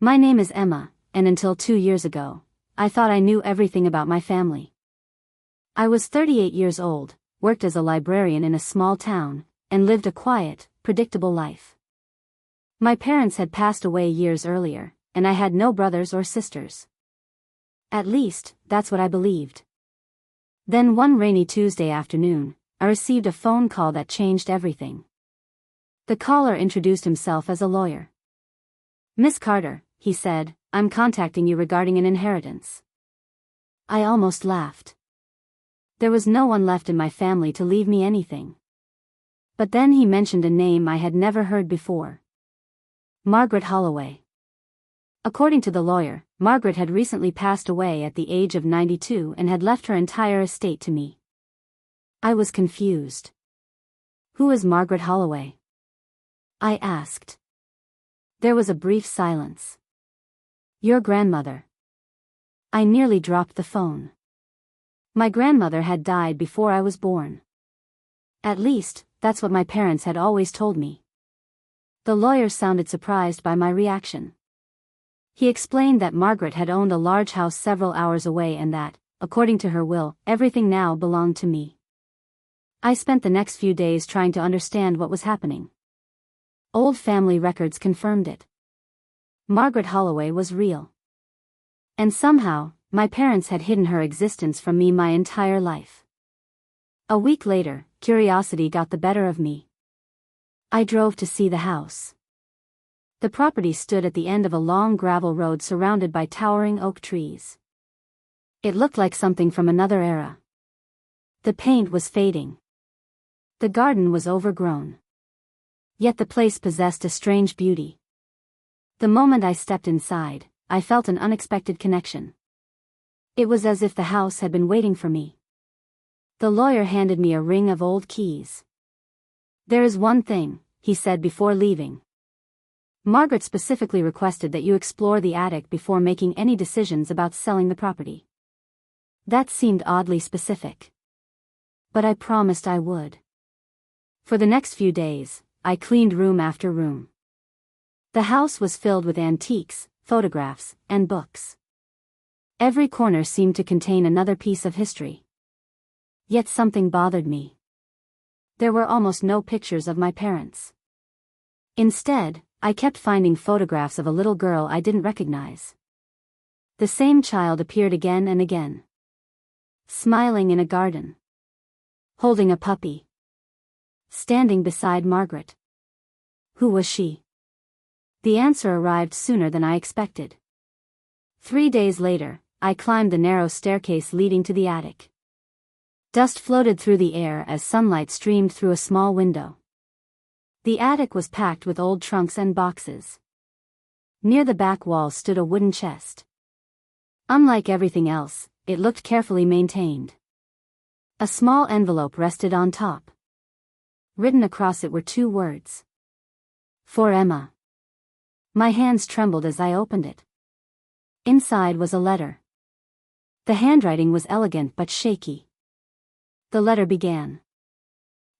My name is Emma, and until 2 years ago, I thought I knew everything about my family. I was 38 years old, worked as a librarian in a small town, and lived a quiet, predictable life. My parents had passed away years earlier, and I had no brothers or sisters. At least, that's what I believed. Then one rainy Tuesday afternoon, I received a phone call that changed everything. The caller introduced himself as a lawyer. "Miss Carter," he said, "I'm contacting you regarding an inheritance." I almost laughed. There was no one left in my family to leave me anything. But then he mentioned a name I had never heard before. Margaret Holloway. According to the lawyer, Margaret had recently passed away at the age of 92 and had left her entire estate to me. I was confused. "Who is Margaret Holloway?" I asked. There was a brief silence. "Your grandmother." I nearly dropped the phone. My grandmother had died before I was born. At least, that's what my parents had always told me. The lawyer sounded surprised by my reaction. He explained that Margaret had owned a large house several hours away and that, according to her will, everything now belonged to me. I spent the next few days trying to understand what was happening. Old family records confirmed it. Margaret Holloway was real. And somehow, my parents had hidden her existence from me my entire life. A week later, curiosity got the better of me. I drove to see the house. The property stood at the end of a long gravel road surrounded by towering oak trees. It looked like something from another era. The paint was fading. The garden was overgrown. Yet the place possessed a strange beauty. The moment I stepped inside, I felt an unexpected connection. It was as if the house had been waiting for me. The lawyer handed me a ring of old keys. "There is one thing," he said before leaving. "Margaret specifically requested that you explore the attic before making any decisions about selling the property." That seemed oddly specific. But I promised I would. For the next few days, I cleaned room after room. The house was filled with antiques, photographs, and books. Every corner seemed to contain another piece of history. Yet something bothered me. There were almost no pictures of my parents. Instead, I kept finding photographs of a little girl I didn't recognize. The same child appeared again and again. Smiling in a garden. Holding a puppy. Standing beside Margaret. Who was she? The answer arrived sooner than I expected. 3 days later, I climbed the narrow staircase leading to the attic. Dust floated through the air as sunlight streamed through a small window. The attic was packed with old trunks and boxes. Near the back wall stood a wooden chest. Unlike everything else, it looked carefully maintained. A small envelope rested on top. Written across it were 2 words. "For Emma." My hands trembled as I opened it. Inside was a letter. The handwriting was elegant but shaky. The letter began.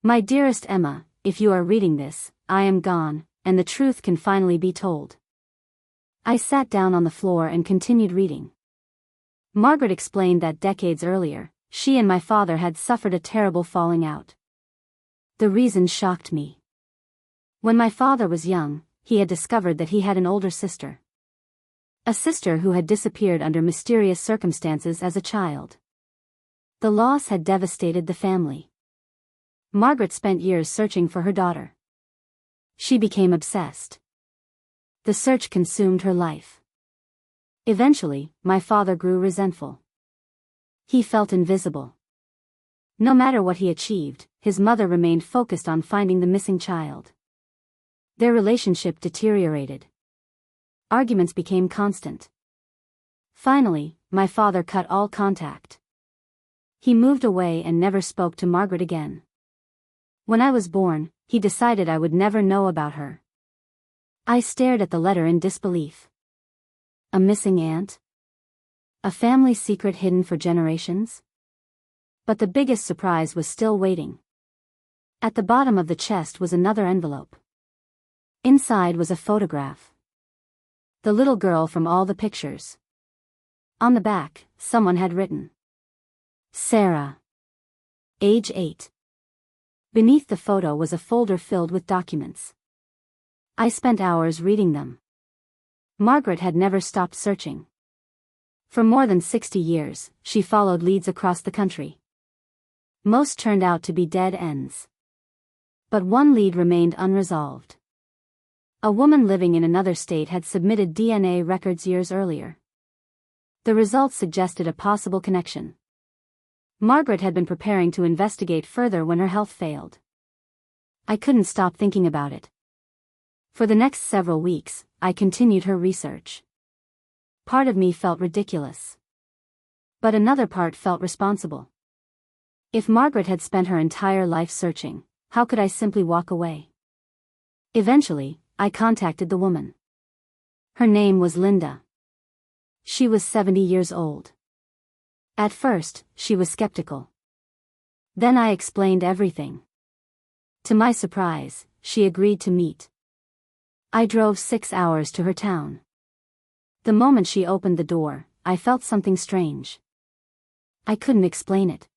"My dearest Emma, if you are reading this, I am gone, and the truth can finally be told." I sat down on the floor and continued reading. Margaret explained that decades earlier, she and my father had suffered a terrible falling out. The reason shocked me. When my father was young, he had discovered that he had an older sister. A sister who had disappeared under mysterious circumstances as a child. The loss had devastated the family. Margaret spent years searching for her daughter. She became obsessed. The search consumed her life. Eventually, my father grew resentful. He felt invisible. No matter what he achieved, his mother remained focused on finding the missing child. Their relationship deteriorated. Arguments became constant. Finally, my father cut all contact. He moved away and never spoke to Margaret again. When I was born, he decided I would never know about her. I stared at the letter in disbelief. A missing aunt? A family secret hidden for generations? But the biggest surprise was still waiting. At the bottom of the chest was another envelope. Inside was a photograph. The little girl from all the pictures. On the back, someone had written, Sarah. Age 8. Beneath the photo was a folder filled with documents. I spent hours reading them. Margaret had never stopped searching. For more than 60 years, she followed leads across the country. Most turned out to be dead ends. But one lead remained unresolved. A woman living in another state had submitted DNA records years earlier. The results suggested a possible connection. Margaret had been preparing to investigate further when her health failed. I couldn't stop thinking about it. For the next several weeks, I continued her research. Part of me felt ridiculous. But another part felt responsible. If Margaret had spent her entire life searching, how could I simply walk away? Eventually, I contacted the woman. Her name was Linda. She was 70 years old. At first, she was skeptical. Then I explained everything. To my surprise, she agreed to meet. I drove 6 hours to her town. The moment she opened the door, I felt something strange. I couldn't explain it.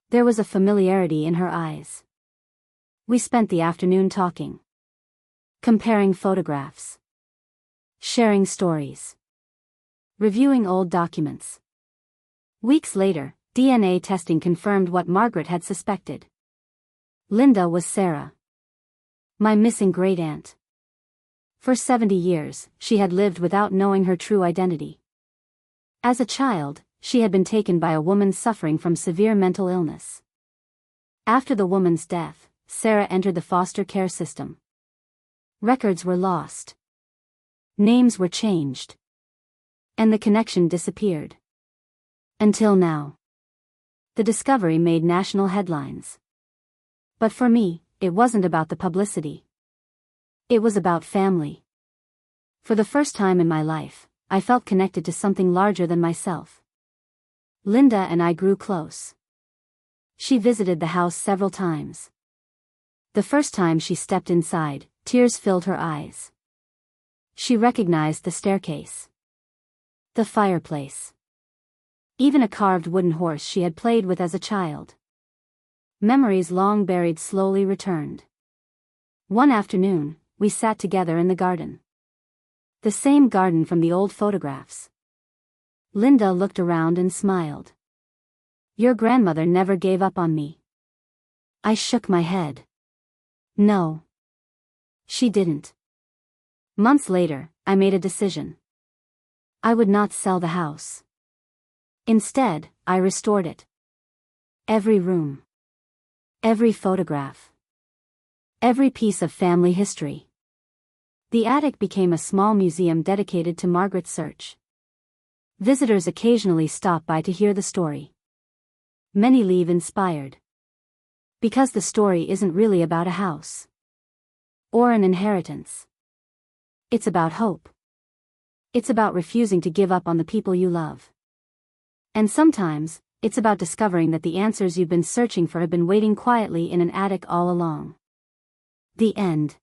There was a familiarity in her eyes. We spent the afternoon talking. Comparing photographs. Sharing stories. Reviewing old documents. Weeks later, DNA testing confirmed what Margaret had suspected. Linda was Sarah. My missing great-aunt. For 70 years, she had lived without knowing her true identity. As a child, she had been taken by a woman suffering from severe mental illness. After the woman's death, Sarah entered the foster care system. Records were lost. Names were changed. And the connection disappeared. Until now. The discovery made national headlines. But for me, it wasn't about the publicity. It was about family. For the first time in my life, I felt connected to something larger than myself. Linda and I grew close. She visited the house several times. The first time she stepped inside, tears filled her eyes. She recognized the staircase. The fireplace. Even a carved wooden horse she had played with as a child. Memories long buried slowly returned. One afternoon, we sat together in the garden. The same garden from the old photographs. Linda looked around and smiled. Your grandmother never gave up on me. I shook my head. No. She didn't. Months later, I made a decision. I would not sell the house. Instead, I restored it. Every room. Every photograph. Every piece of family history. The attic became a small museum dedicated to Margaret's search. Visitors occasionally stop by to hear the story. Many leave inspired. Because the story isn't really about a house. Or an inheritance. It's about hope. It's about refusing to give up on the people you love. And sometimes, it's about discovering that the answers you've been searching for have been waiting quietly in an attic all along. The end.